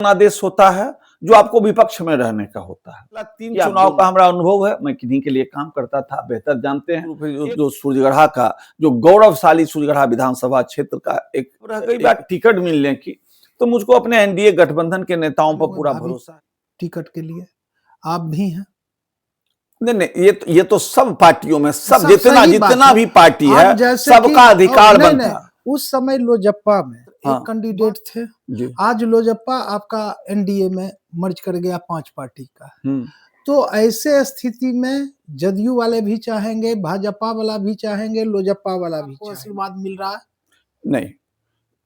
आदेश होता है जो आपको विपक्ष में रहने का होता है। 3 चुनाव का हमारा अनुभव है, मैं किन्हीं के लिए काम करता था, बेहतर जानते हैं। जो सूर्यगढ़ा का जो गौरवशाली सूर्यगढ़ा विधानसभा क्षेत्र का एक रह गई बात टिकट मिलने की, तो मुझको अपने एनडीए गठबंधन के नेताओं पर पूरा भरोसा है। टिकट के लिए आप भी हैं? नहीं, ये तो सब पार्टियों में सब जितना भी पार्टी है सबका अधिकार बनता है। उस समय लोजप्पा में एक कैंडिडेट थे, आज लोजप्पा आपका एनडीए में मर्ज कर गया 5 पार्टी का। तो ऐसे स्थिति में जदयू वाले भी चाहेंगे, भाजपा वाला भी चाहेंगे, लोजप्पा वाला भी चाहेंगे। आशीर्वाद मिल रहा है? नहीं,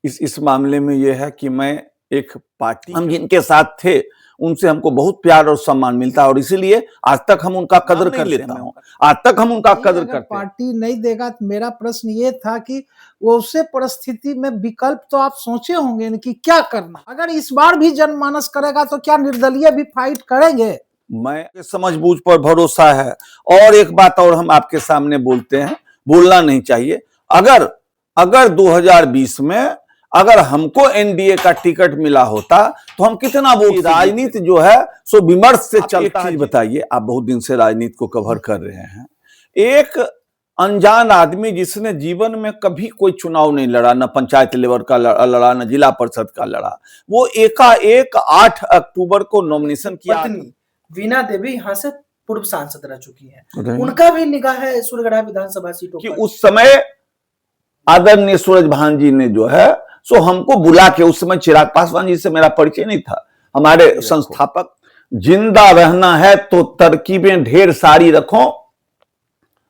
इस मामले में यह है कि मैं एक पार्टी, हम जिनके साथ थे उनसे हमको बहुत प्यार और सम्मान मिलता है और इसीलिए आज तक हम उनका कदर कर लेता हूं। आज तक हम उनका कदर करते हैं। पार्टी नहीं देगा तो मेरा प्रश्न ये था कि वो उसे परिस्थिति में विकल्प तो आप सोचे होंगे कि क्या करना। अगर इस बार भी जनमानस करेगा तो क्या निर्दलीय भी फाइट करेंगे? मैं समझबूझ पर भरोसा है। और एक बात और हम आपके सामने बोलते हैं, बोलना नहीं चाहिए। अगर 2020 में अगर हमको एनडीए का टिकट मिला होता तो हम कितना वोट। राजनीति जो है सो विमर्श से चलता है। बताइए, आप बहुत दिन से राजनीति को कवर कर रहे हैं। एक अनजान आदमी जिसने जीवन में कभी कोई चुनाव नहीं लड़ा, न पंचायत लेवल का लड़ा, न जिला परिषद का लड़ा, वो एकाएक 8 अक्टूबर को नॉमिनेशन किया। वीणा देवी यहाँ से पूर्व सांसद रह चुकी है, उनका भी निगाह है सूर्यगढ़ा विधानसभा सीटों कि उस समय आदरणीय सूरज भान जी ने जो है सो हमको बुला के, उस समय चिराग पासवान जी से मेरा परिचय नहीं था, हमारे संस्थापक, जिंदा रहना है तो तरकीबें ढेर सारी रखो,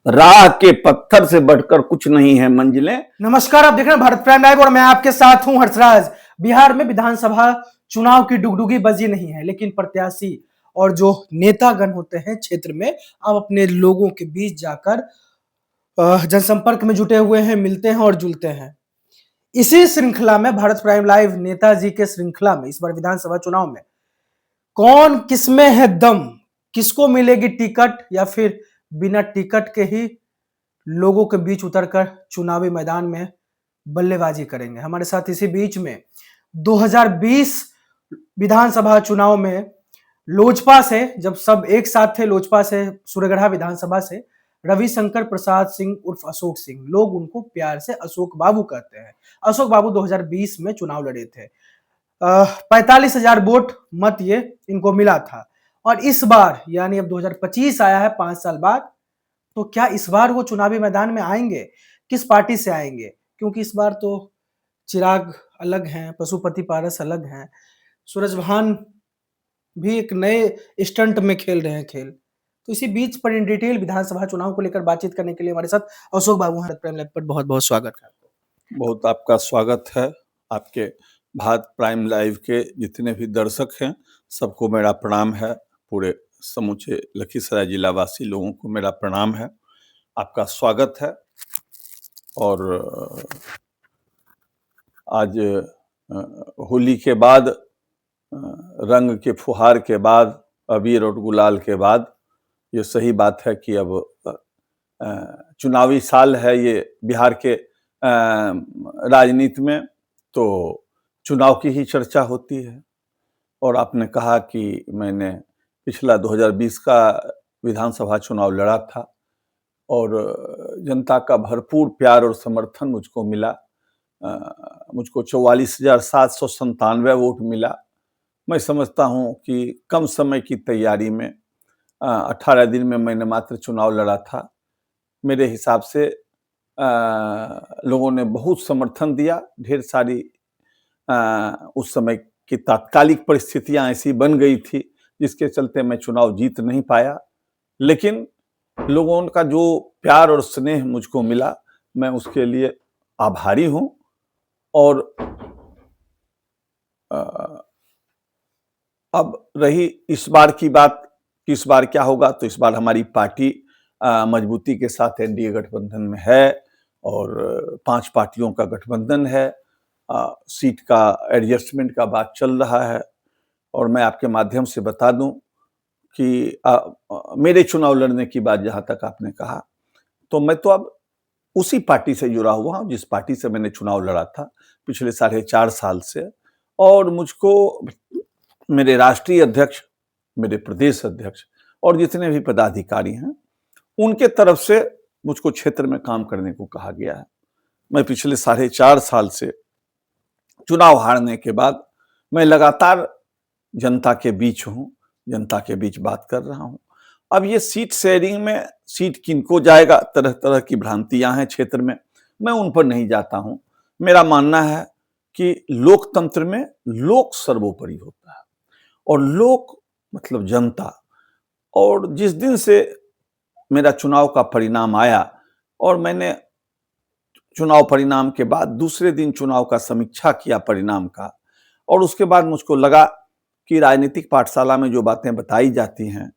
राह के पत्थर से बढ़कर कुछ नहीं है मंजिलें। नमस्कार, आप देख रहे हैं भारत प्राइम लाइव और मैं आपके साथ हूं हर्षराज। बिहार में विधानसभा चुनाव की डुगडुगी बजी नहीं है, लेकिन प्रत्याशी और जो नेतागण होते हैं क्षेत्र में, अब अपने लोगों के बीच जाकर जनसंपर्क में जुटे हुए हैं, मिलते हैं और जुलते हैं। इसी श्रृंखला में भारत प्राइम लाइव नेताजी के श्रृंखला में इस बार विधानसभा चुनाव में कौन किसमें है दम, किसको मिलेगी टिकट, या फिर बिना टिकट के ही लोगों के बीच उतरकर चुनावी मैदान में बल्लेबाजी करेंगे। हमारे साथ इसी बीच में 2020 विधानसभा चुनाव में लोजपा से, जब सब एक साथ थे, लोजपा से सूर्यगढ़ा विधानसभा से रविशंकर प्रसाद सिंह उर्फ अशोक सिंह, लोग उनको प्यार से अशोक बाबू कहते हैं। अशोक बाबू 2020 में चुनाव लड़े थे। 45,000 वोट मत ये इनको मिला था। और इस बार यानी अब 2025 आया है 5 साल बाद, तो क्या इस बार वो चुनावी मैदान में आएंगे? किस पार्टी से आएंगे? क्योंकि इस बार तो चिराग अलग हैं, पशुपति पारस अलग हैं, सूरज भान भी एक नए स्टंट में खेल रहे हैं खेल। तो इसी बीच पर इन डिटेल विधानसभा चुनाव को लेकर बातचीत करने के लिए हमारे साथ अशोक बाबू हैं। प्राइम लाइव पर बहुत बहुत स्वागत है। बहुत आपका स्वागत है। आपके भारत प्राइम लाइव के जितने भी दर्शक हैं सबको मेरा प्रणाम है। पूरे समूचे लखीसराय जिला वासी लोगों को मेरा प्रणाम है, आपका स्वागत है। और आज होली के बाद, रंग के फुहार के बाद, अबीर और गुलाल के बाद, ये सही बात है कि अब चुनावी साल है ये बिहार के राजनीति में, तो चुनाव की ही चर्चा होती है। और आपने कहा कि मैंने पिछला 2020 का विधानसभा चुनाव लड़ा था और जनता का भरपूर प्यार और समर्थन मुझको मिला। मुझको 44,797 वोट मिला। मैं समझता हूं कि कम समय की तैयारी में 18 दिन में मैंने मात्र चुनाव लड़ा था। मेरे हिसाब से लोगों ने बहुत समर्थन दिया। ढेर सारी उस समय की तात्कालिक परिस्थितियां ऐसी बन गई थी जिसके चलते मैं चुनाव जीत नहीं पाया, लेकिन लोगों का जो प्यार और स्नेह मुझको मिला, मैं उसके लिए आभारी हूं। और अब रही इस बार की बात कि इस बार क्या होगा, तो इस बार हमारी पार्टी मजबूती के साथ एनडीए गठबंधन में है और 5 पार्टियों का गठबंधन है। सीट का एडजस्टमेंट का बात चल रहा है। और मैं आपके माध्यम से बता दूं कि मेरे चुनाव लड़ने की बात जहां तक आपने कहा, तो मैं तो अब उसी पार्टी से जुड़ा हुआ हूं जिस पार्टी से मैंने चुनाव लड़ा था पिछले 4.5 साल से। और मुझको मेरे राष्ट्रीय अध्यक्ष, मेरे प्रदेश अध्यक्ष और जितने भी पदाधिकारी हैं, उनके तरफ से मुझको क्षेत्र में काम करने को कहा गया है। मैं पिछले 4.5 साल से चुनाव हारने के बाद मैं लगातार जनता के बीच हूं, जनता के बीच बात कर रहा हूं। अब ये सीट शेयरिंग में सीट किनको जाएगा, तरह तरह की भ्रांतियां हैं क्षेत्र में, मैं उन पर नहीं जाता हूं। मेरा मानना है कि लोकतंत्र में लोक सर्वोपरि होता है और लोक मतलब जनता। और जिस दिन से मेरा चुनाव का परिणाम आया और मैंने चुनाव परिणाम के बाद दूसरे दिन चुनाव का समीक्षा किया परिणाम का, और उसके बाद मुझको लगा कि राजनीतिक पाठशाला में जो बातें बताई जाती हैं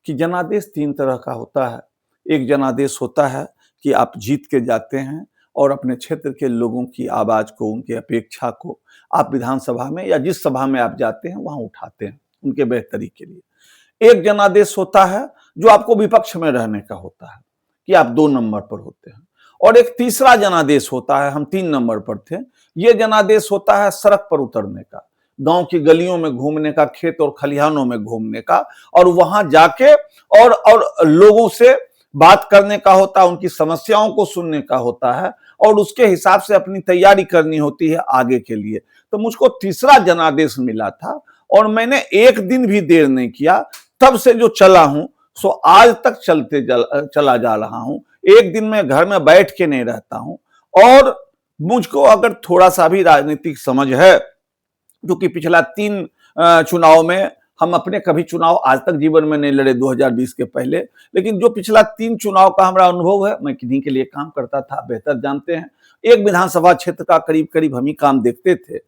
कि जनादेश 3 तरह का होता है। एक जनादेश होता है कि आप जीत के जाते हैं और अपने क्षेत्र के लोगों की आवाज को, उनकी अपेक्षा को आप विधानसभा में या जिस सभा में आप जाते हैं वहां उठाते हैं उनके बेहतरी के लिए। एक जनादेश होता है जो आपको विपक्ष में रहने का होता है कि आप 2 नंबर पर होते हैं। और एक तीसरा जनादेश होता है, हम 3 नंबर पर थे, ये जनादेश होता है सड़क पर उतरने का, गांव की गलियों में घूमने का, खेत और खलिहानों में घूमने का, और वहां जाके और लोगों से बात करने का होता है, उनकी समस्याओं को सुनने का होता है और उसके हिसाब से अपनी तैयारी करनी होती है आगे के लिए। तो मुझको तीसरा जनादेश मिला था और मैंने एक दिन भी देर नहीं किया, तब से जो चला हूं सो आज तक चला जा रहा हूं। एक दिन मैं घर में बैठ के नहीं रहता हूं। और मुझको अगर थोड़ा सा भी राजनीतिक समझ है, क्योंकि पिछला 3 चुनाव में हम अपने कभी चुनाव आज तक जीवन में नहीं लड़े 2020 के पहले, लेकिन जो पिछला 3 चुनाव का हमारा अनुभव है, मैं किन्हीं के लिए काम करता था बेहतर जानते हैं। एक विधानसभा क्षेत्र का करीब करीब हम ही काम देखते थे,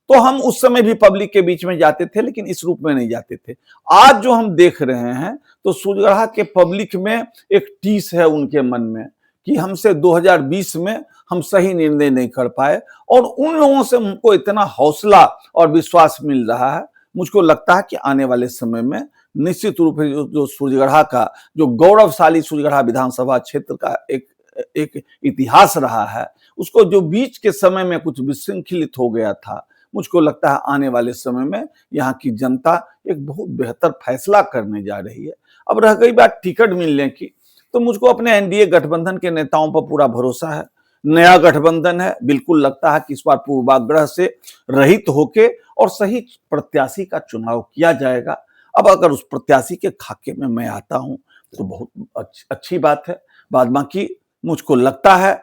तो हम उस समय भी पब्लिक के बीच में जाते थे, लेकिन इस रूप में नहीं जाते थे। आज जो हम देख रहे हैं तो सूर्यगढ़ा के पब्लिक में एक टीस है उनके मन में कि हमसे 2020 में हम सही निर्णय नहीं कर पाए, और उन लोगों से हमको इतना हौसला और विश्वास मिल रहा है। मुझको लगता है कि आने वाले समय में निश्चित रूप से जो सूर्यगढ़ा का जो गौरवशाली सूर्यगढ़ा विधानसभा क्षेत्र का एक इतिहास रहा है, उसको जो बीच के समय में कुछ विशृंखलित हो गया था, मुझको लगता है आने वाले समय में यहाँ की जनता एक बहुत बेहतर फैसला करने जा रही है। अब रह गई बात टिकट मिलने की, तो मुझको अपने एनडीए गठबंधन के नेताओं पर पूरा भरोसा है। नया गठबंधन है, बिल्कुल लगता है कि इस बार पूर्वाग्रह से रहित होके और सही प्रत्याशी का चुनाव किया जाएगा। अब अगर उस प्रत्याशी के खाके में मैं आता हूं तो बहुत अच्छी बात है। बाद बाकी मुझको लगता है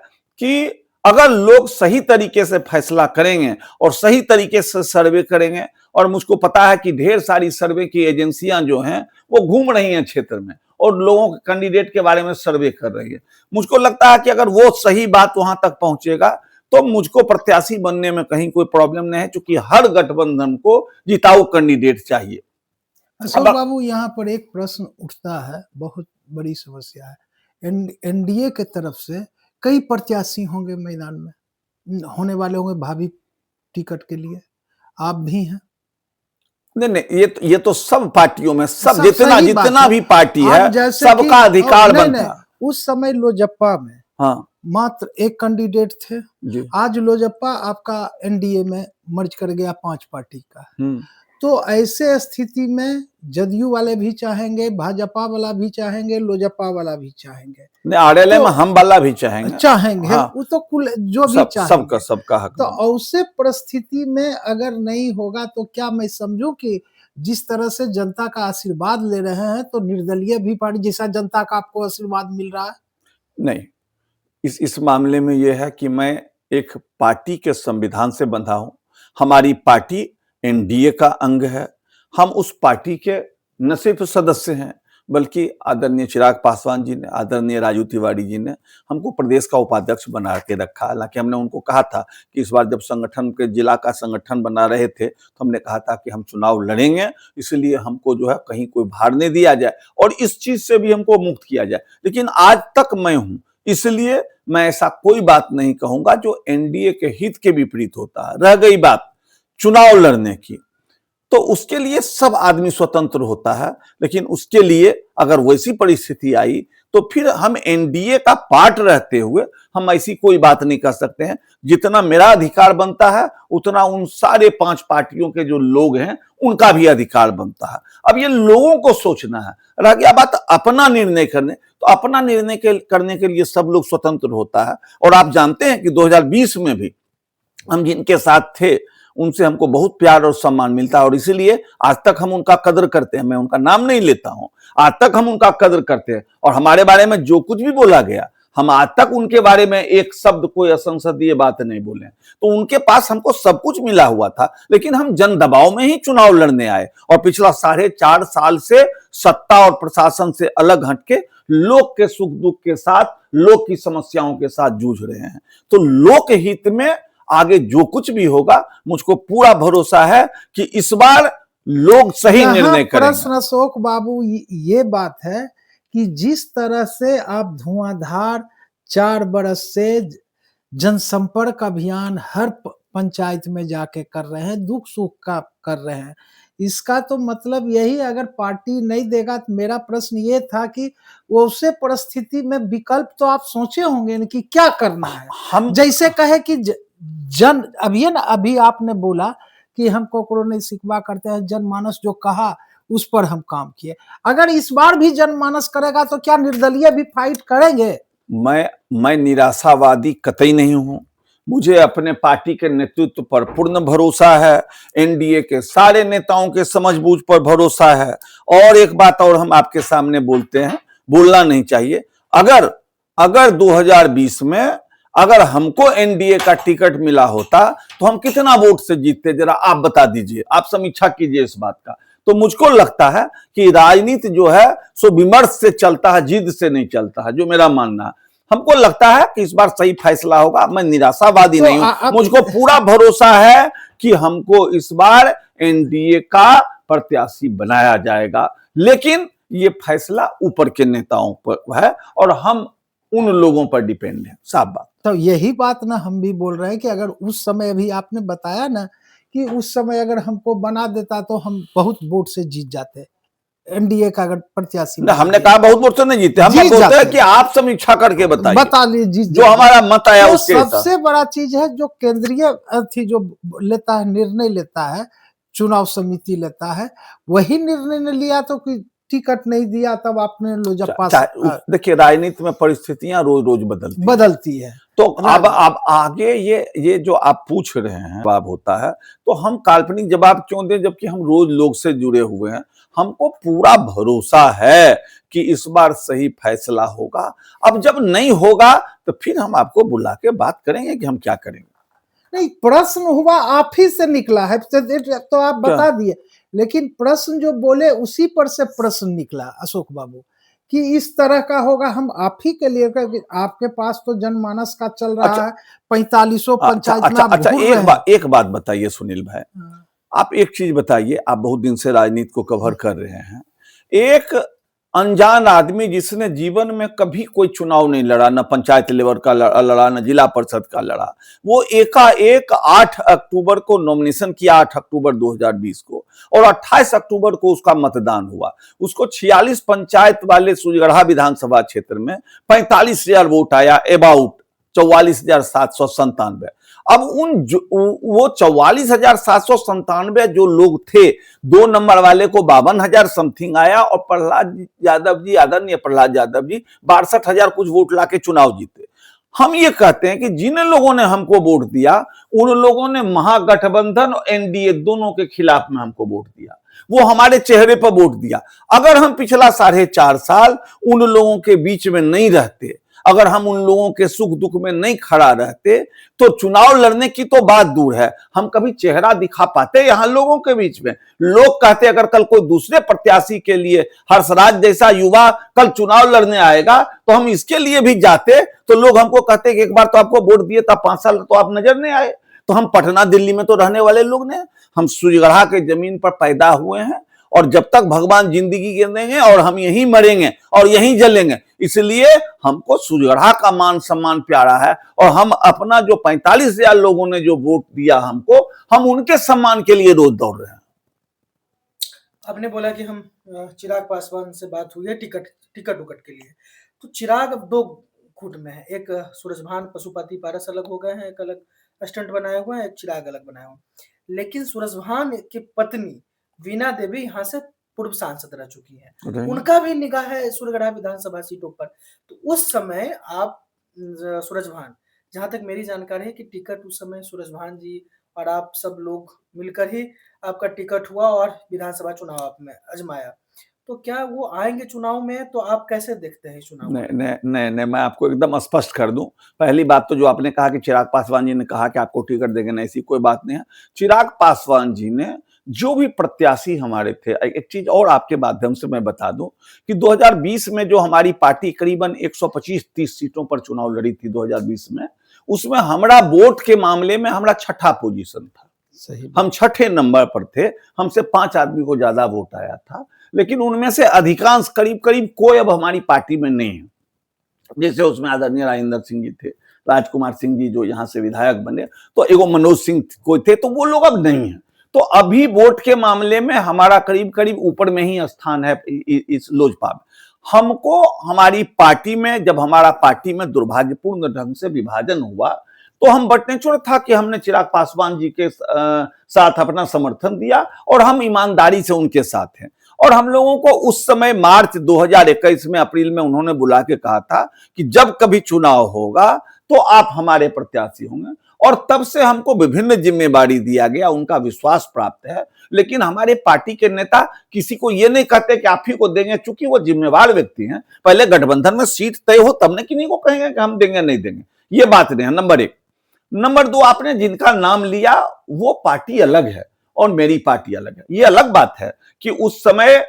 कि अगर लोग सही तरीके से फैसला करेंगे और सही तरीके से सर्वे करेंगे, और मुझको पता है कि ढेर सारी सर्वे की एजेंसियां जो हैं वो घूम रही हैं क्षेत्र में और लोगों के कैंडिडेट के बारे में सर्वे कर रही है, मुझको लगता है कि अगर वो सही बात वहां तक पहुंचेगा तो मुझको प्रत्याशी बनने में कहीं कोई प्रॉब्लम नहीं है, क्योंकि हर गठबंधन को जिताऊ कैंडिडेट चाहिए। अशोक बाबू, यहाँ पर एक प्रश्न उठता है, बहुत बड़ी समस्या है। एनडीए के तरफ से कई प्रत्याशी होंगे मैदान में, होने वाले होंगे भावी टिकट के लिए, आप भी हैं। नहीं, ये तो सब पार्टियों में सब जितना भी पार्टी है सबका अधिकार बनता है। उस समय लोजप्पा में हाँ मात्र एक कैंडिडेट थे, आज लोजप्पा आपका एनडीए में मर्ज कर गया 5 पार्टी का। तो ऐसे स्थिति में जदयू वाले भी चाहेंगे, भाजपा वाला भी चाहेंगे, लोजपा वाला भी चाहेंगे, आरएलए में हम वाला भी चाहेंगे। हाँ, वो तो कुल जो भी चाहेंगे, सबका हक। तो ऐसे परिस्थिति में अगर नहीं होगा तो क्या मैं समझूं कि जिस तरह से जनता का आशीर्वाद ले रहे हैं तो निर्दलीय भी पार्टी जैसा जनता का आपको आशीर्वाद मिल रहा है? नहीं, इस मामले में यह है कि मैं एक पार्टी के संविधान से बंधा हूं। हमारी पार्टी एनडीए का अंग है। हम उस पार्टी के न सिर्फ सदस्य हैं, बल्कि आदरणीय चिराग पासवान जी ने, आदरणीय राजू तिवारी जी ने हमको प्रदेश का उपाध्यक्ष बना के रखा। हालांकि हमने उनको कहा था कि इस बार जब संगठन के जिला का संगठन बना रहे थे तो हमने कहा था कि हम चुनाव लड़ेंगे, इसलिए हमको जो है कहीं कोई भार नहीं दिया जाए और इस चीज से भी हमको मुक्त किया जाए। लेकिन आज तक मैं हूं, इसलिए मैं ऐसा कोई बात नहीं कहूंगा जो एनडीए के हित के विपरीत होता है। रह गई बात चुनाव लड़ने की, तो उसके लिए सब आदमी स्वतंत्र होता है, लेकिन उसके लिए अगर वैसी परिस्थिति आई तो फिर हम एनडीए का पार्ट रहते हुए हम ऐसी कोई बात नहीं कर सकते हैं। जितना मेरा अधिकार बनता है उतना उन सारे 5 पार्टियों के जो लोग हैं उनका भी अधिकार बनता है। अब ये लोगों को सोचना है। रह गया बात अपना निर्णय करने, तो अपना निर्णय करने के लिए सब लोग स्वतंत्र होता है। और आप जानते हैं कि 2020 में भी हम जिनके साथ थे उनसे हमको बहुत प्यार और सम्मान मिलता है, और इसीलिए आज तक हम उनका कदर करते हैं। मैं उनका नाम नहीं लेता हूं, आज तक हम उनका कदर करते हैं। और हमारे बारे में जो कुछ भी बोला गया, हम आज तक उनके बारे में एक शब्द कोई असंसदीय बात नहीं बोले। तो उनके पास हमको सब कुछ मिला हुआ था, लेकिन हम जन दबाव में ही चुनाव लड़ने आए। और पिछला 4.5 साल से सत्ता और प्रशासन से अलग हटके लोग के सुख दुख के साथ, लोग की समस्याओं के साथ जूझ रहे हैं। तो लोक हित में आगे जो कुछ भी होगा, मुझको पूरा भरोसा है कि इस बार लोग सही निर्णय करेंगे। प्रश्न अशोक बाबू ये बात है कि जिस तरह से आप धुआंधार 4 बरस से जनसंपर्क अभियान हर पंचायत में जाके कर रहे हैं, दुख सुख का कर रहे हैं, इसका तो मतलब यही, अगर पार्टी नहीं देगा तो मेरा प्रश्न ये था कि वो उसे परिस्थिति में विकल्प तो आप सोचे होंगे कि क्या करना है। हम जैसे कहे कि जन अभी आपने बोला कि हम कोकरो नहीं सिकवा करते हैं, जनमानस जो कहा उस पर हम काम किए। अगर इस बार भी जनमानस करेगा तो क्या निर्दलीय भी फाइट करेंगे? मैं निराशावादी कतई नहीं हूं। मुझे अपने पार्टी के नेतृत्व पर पूर्ण भरोसा है, एनडीए के सारे नेताओं के समझबूझ पर भरोसा है। और एक बात और हम आपके सामने बोलते हैं, बोलना नहीं चाहिए, अगर 2020 में अगर हमको एनडीए का टिकट मिला होता तो हम कितना वोट से जीतते, जरा आप बता दीजिए, आप समीक्षा कीजिए इस बात का। तो मुझको लगता है कि राजनीति जो है सो विमर्श से चलता है, जिद से नहीं चलता है, जो मेरा मानना है। हमको लगता है कि इस बार सही फैसला होगा। मैं निराशावादी नहीं हूं, मुझको पूरा भरोसा है कि हमको इस बार एनडीए का प्रत्याशी बनाया जाएगा। लेकिन ये फैसला ऊपर के नेताओं पर है और हम उन लोगों पर डिपेंड है, साफ बात। तो यही बात ना हम भी बोल रहे हैं कि अगर उस समय अभी आपने बताया ना कि उस समय अगर हमको बना देता तो हम बहुत वोट से जीत जाते, एनडीए का अगर प्रत्याशी। हमने कहा बहुत वोट से नहीं जीते, हम बोलते हैं कि आप समीक्षा करके बताइए, बता लीजिए जो हमारा मत आया तो उसके। सबसे बड़ा चीज है जो केंद्रीय जो लेता है, निर्णय लेता है, चुनाव समिति लेता है, वही निर्णय ने लिया तो कि टिकट नहीं दिया तब आपने लोजपा। देखिए राजनीति में परिस्थितियां रोज रोज बदलती है। तो अब आगे ये जो आप पूछ रहे हैं जवाब होता है, तो हम काल्पनिक जवाब क्यों दें जबकि हम रोज लोग से जुड़े हुए हैं। हमको पूरा भरोसा है कि इस बार सही फैसला होगा। अब जब नहीं होगा तो फिर हम आपको बुला के बात करेंगे कि हम क्या करेंगे। नहीं, प्रश्न हुआ आप ही से निकला है तो आप बता दिए, लेकिन प्रश्न जो बोले उसी पर से प्रश्न निकला अशोक बाबू कि इस तरह का होगा। हम आप ही के लिए, आपके पास तो जनमानस का चल रहा है, 45 पंचायत में। अच्छा, एक बात बताइए सुनील भाई, आप एक चीज बताइए, आप बहुत दिन से राजनीति को कवर कर रहे हैं। एक अनजान आदमी जिसने जीवन में कभी कोई चुनाव नहीं लड़ा, न पंचायत लेवल का लड़ा, न जिला परिषद का लड़ा, वो एकाएक 8 अक्टूबर को नॉमिनेशन किया, 8 अक्टूबर 2020 को, और 28 अक्टूबर को उसका मतदान हुआ। उसको 46 पंचायत वाले सुजगढ़ा विधानसभा क्षेत्र में 45,000 वोट आया, अबाउट 44,797। अब वो 44,797 जो लोग थे, 2 नंबर वाले को 52,000 समथिंग आया, और प्रहलाद यादव जी, आदरणीय प्रहलाद यादव जी 62,000 कुछ वोट लाके चुनाव जीते। हम ये कहते हैं कि जिन लोगों ने हमको वोट दिया उन लोगों ने महागठबंधन और एनडीए दोनों के खिलाफ में हमको वोट दिया, वो हमारे चेहरे पर वोट दिया। अगर हम पिछला 4.5 साल उन लोगों के बीच में नहीं रहते, अगर हम उन लोगों के सुख दुख में नहीं खड़ा रहते, तो चुनाव लड़ने की तो बात दूर है, हम कभी चेहरा दिखा पाते यहां लोगों के बीच में। लोग कहते अगर कल कोई दूसरे प्रत्याशी के लिए हर्षराज जैसा युवा कल चुनाव लड़ने आएगा तो हम इसके लिए भी जाते, तो लोग हमको कहते कि एक बार तो आपको वोट दिए था, 5 साल तो आप नजर नहीं आए। तो हम पटना दिल्ली में तो रहने वाले लोग ने, हम सुजगढ़ा के जमीन पर पैदा हुए हैं, और जब तक भगवान जिंदगी देंगे और हम यहीं मरेंगे और यहीं जलेंगे। इसलिए हमको सुजगढ़ा का मान सम्मान प्यारा है, और हम अपना जो 45,000 लोगों ने जो वोट दिया हमको, हम उनके सम्मान के लिए रोज दौड़ रहे हैं। आपने बोला कि हम चिराग पासवान से बात हुई है टिकट टिकट उकट के लिए। तो चिराग अब 2 गुट में है। एक सूरजभान पशुपति पारस अलग हो गए हैं, एक अलग स्टंट बनाए हुए हैं, एक चिराग अलग बनाए हुए हैं। लेकिन सूरजभान की पत्नी वीणा देवी यहाँ से पूर्व सांसद रह चुकी हैं। उनका भी निगाह है सूर्यगढ़ा विधानसभा सीटों पर। तो उस समय आप सूरजभान, जहाँ तक मेरी जानकारी है कि टिकट उस समय सूरजभान जी और आप सब लोग मिलकर ही आपका टिकट हुआ और विधानसभा चुनाव आपने आजमाया। तो क्या वो आएँगे चुनाव में? तो आप कैसे देखते हैं चुनाव को? नहीं, मैं आपको एकदम स्पष्ट कर दूं। पहली बात तो जो आपने कहा कि चिराग पासवान जी ने कहा कि आपको टिकट देंगे, नहीं, ऐसी कोई बात नहीं है। चिराग पासवान जी ने जो भी प्रत्याशी हमारे थे, एक चीज और आपके माध्यम से मैं बता दूं कि 2020 में जो हमारी पार्टी करीबन 125-30 सीटों पर चुनाव लड़ी थी 2020 में, उसमें हमारा वोट के मामले में हमारा 6ठा पोजीशन था। सही, हम 6ठे नंबर पर थे। हमसे 5 आदमी को ज्यादा वोट आया था, लेकिन उनमें से अधिकांश करीब करीब कोई अब हमारी पार्टी में नहीं है। जैसे उसमें आदरणीय राजेंद्र सिंह जी थे, राजकुमार सिंह जी जो यहाँ से विधायक बने, तो एगो मनोज सिंह कोई थे, तो वो लोग अब नहीं है। तो अभी वोट के मामले में हमारा करीब करीब ऊपर में ही स्थान है इस लोजपा में। हमको हमारी पार्टी में, जब हमारा पार्टी में दुर्भाग्यपूर्ण ढंग से विभाजन हुआ, तो हम बटनेचुर था कि हमने चिराग पासवान जी के साथ अपना समर्थन दिया और हम ईमानदारी से उनके साथ हैं। और हम लोगों को उस समय मार्च 2021 में, अप्रैल में उन्होंने बुला के कहा था कि जब कभी चुनाव होगा तो आप हमारे प्रत्याशी होंगे, और तब से हमको विभिन्न जिम्मेदारी दिया गया, उनका विश्वास प्राप्त है। लेकिन हमारे पार्टी के नेता किसी को ये नहीं कहते कि आप ही को देंगे, चूंकि वो जिम्मेवार व्यक्ति हैं। पहले गठबंधन में सीट तय हो तब न किन्हीं को कहेंगे कि हम देंगे नहीं देंगे, ये बात नहीं है। नंबर 1। नंबर 2, आपने जिनका नाम लिया वो पार्टी अलग है और मेरी पार्टी अलग है। ये अलग बात है कि उस समय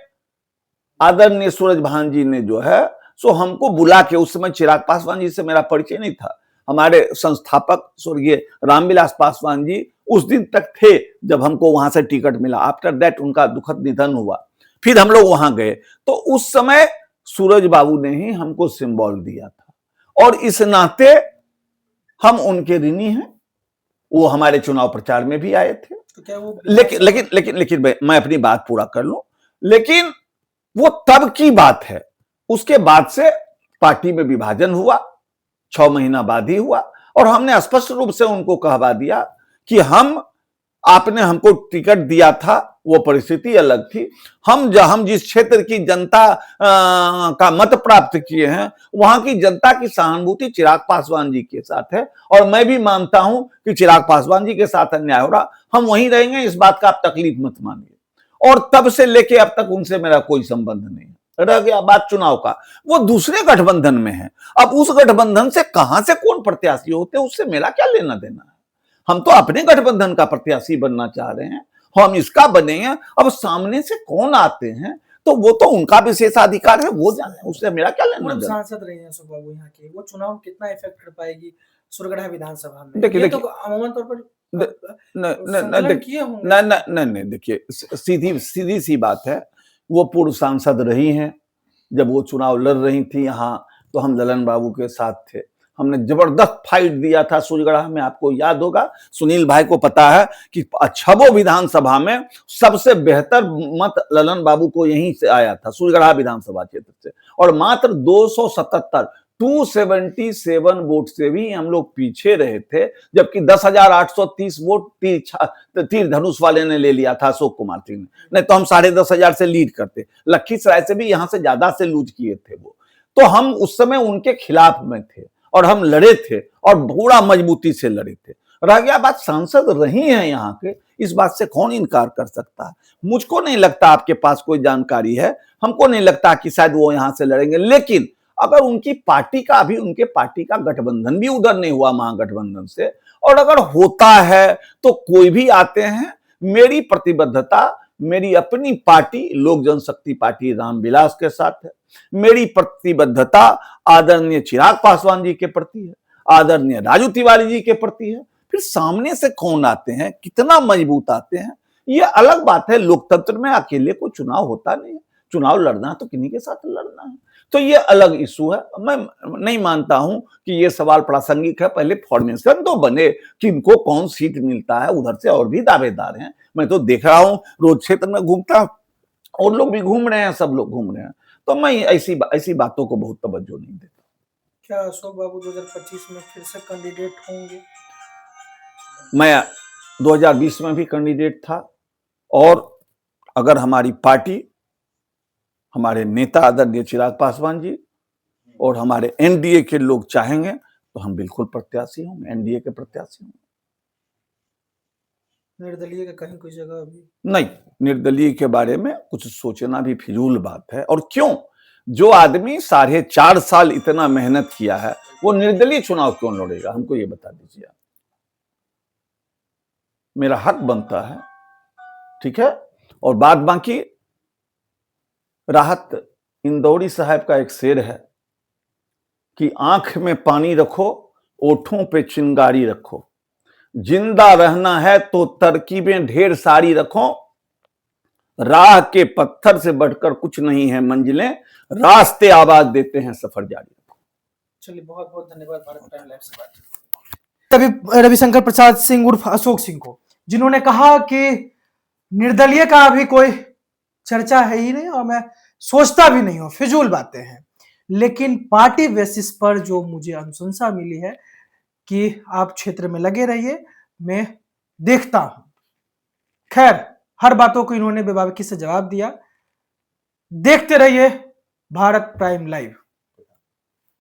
आदरणीय सूरजभान जी ने जो है सो हमको बुला के, उस समय चिराग पासवान जी से मेरा परिचय नहीं था, हमारे संस्थापक स्वर्गीय रामविलास पासवान जी उस दिन तक थे जब हमको वहां से टिकट मिला। आफ्टर दैट उनका दुखद निधन हुआ, फिर हम लोग वहां गए, तो उस समय सूरज बाबू ने ही हमको सिंबल दिया था और इस नाते हम उनके ऋणी हैं। वो हमारे चुनाव प्रचार में भी आए थे। तो क्या वो लेकिन मैं अपनी बात पूरा कर लूं, लेकिन वो तब की बात है। उसके बाद से पार्टी में विभाजन हुआ, 6 महीना बाद ही हुआ, और हमने स्पष्ट रूप से उनको कहवा दिया कि आपने हमको टिकट दिया था, वो परिस्थिति अलग थी। हम जिस क्षेत्र की जनता का मत प्राप्त किए हैं, वहां की जनता की सहानुभूति चिराग पासवान जी के साथ है, और मैं भी मानता हूं कि चिराग पासवान जी के साथ अन्याय हो रहा, हम वहीं रहेंगे, इस बात का आप तकलीफ मत मानिए। और तब से लेके अब तक उनसे मेरा कोई संबंध नहीं है। रह गया बात चुनाव का, वो दूसरे गठबंधन में है। अब उस गठबंधन से कहां से कौन प्रत्याशी होते हैं, उससे मेरा क्या लेना देना है। हम तो अपने गठबंधन का प्रत्याशी बनना चाह रहे हैं, हम इसका बनेंगे। अब सामने से कौन आते हैं तो वो तो उनका विशेषाधिकार है, वो जाने, उससे मेरा क्या लेना देना। सांसद रहे हैं सुबह वो यहाँ के, वो चुनाव कितना इफेक्ट कर पाएगी सूर्यगढ़ा विधानसभा में? देखिए तो अमूमन तौर पर नहीं, देखिए सीधी सी बात है। वो पूर्व सांसद रही हैं, जब वो चुनाव लड़ रही थी यहाँ, तो हम ललन बाबू के साथ थे। हमने जबरदस्त फाइट दिया था सूर्यगढ़ा में, आपको याद होगा, सुनील भाई को पता है कि छबो विधानसभा में सबसे बेहतर मत ललन बाबू को यहीं से आया था, सूर्यगढ़ा विधानसभा क्षेत्र से, और मात्र 277 वोट से भी हम लोग पीछे रहे थे, जबकि 10,830 वोट तीर धनुष वाले ने ले लिया था, अशोक कुमार सिंह ने। नहीं तो हम 10,500 से लीड करते। लखीसराय से भी यहां से ज्यादा से लूज किए थे वो। तो हम उस समय उनके खिलाफ में थे और हम लड़े थे, और पूरा मजबूती से लड़े थे। रह गया बात सांसद रही हैं यहाँ के, इस बात से कौन इनकार कर सकता है। मुझको नहीं लगता आपके पास कोई जानकारी है, हमको नहीं लगता कि शायद वो यहां से लड़ेंगे। लेकिन अगर उनकी पार्टी का, अभी उनके पार्टी का गठबंधन भी उधर नहीं हुआ महागठबंधन से, और अगर होता है तो कोई भी आते हैं, मेरी प्रतिबद्धता, मेरी अपनी पार्टी लोक जनशक्ति पार्टी रामविलास के साथ है। मेरी प्रतिबद्धता आदरणीय चिराग पासवान जी के प्रति है, आदरणीय राजू तिवारी जी के प्रति है। फिर सामने से कौन आते हैं, कितना मजबूत आते हैं, ये अलग बात है। लोकतंत्र में अकेले को चुनाव होता नहीं है, चुनाव लड़ना है तो किन्हीं के साथ लड़ना है, तो ये अलग इशू है। मैं नहीं मानता हूं कि ये सवाल प्रासंगिक है। पहले फॉर्मेशन तो बने कि इनको कौन सीट मिलता है, उधर से और भी दावेदार हैं। मैं तो देख रहा हूं, रोज क्षेत्र में घूमता और लोग भी घूम रहे हैं, सब लोग घूम रहे हैं, तो मैं ऐसी बातों को बहुत तवज्जो नहीं देता। क्या अशोक बाबू 2025 में फिर से कैंडिडेट होंगे? मैं 2020 में भी कैंडिडेट था, और अगर हमारी पार्टी, हमारे नेता आदरणीय चिराग पासवान जी और हमारे एनडीए के लोग चाहेंगे तो हम बिल्कुल प्रत्याशी होंगे, एनडीए के प्रत्याशी होंगे। निर्दलीय का कहीं कोई जगह अभी नहीं, निर्दलीय के बारे में कुछ सोचना भी फिजूल बात है। और क्यों? जो आदमी 4.5 साल इतना मेहनत किया है, वो निर्दलीय चुनाव क्यों लड़ेगा? हमको ये बता दीजिए। मेरा हक बनता है, ठीक है। और बात बाकी, राहत इंदौरी साहब का एक शेर है कि आंख में पानी रखो, ओठों पे चिंगारी रखो, जिंदा रहना है तो तरकीबें ढेर सारी रखो, राह के पत्थर से बढ़कर कुछ नहीं है मंजिलें, रास्ते आवाज देते हैं सफर जारी रखो। चलिए, बहुत बहुत धन्यवाद भारत प्राइम लाइव से बात। तभी रविशंकर प्रसाद सिंह उर्फ अशोक सिंह को, जिन्होंने कहा कि निर्दलीय का अभी कोई चर्चा है ही नहीं और मैं सोचता भी नहीं हूं, फिजूल बातें हैं। लेकिन पार्टी बेसिस पर जो मुझे अनुशंसा मिली है कि आप क्षेत्र में लगे रहिए, मैं देखता हूं। खैर, हर बातों को इन्होंने बेबाकी से जवाब दिया। देखते रहिए भारत प्राइम लाइव।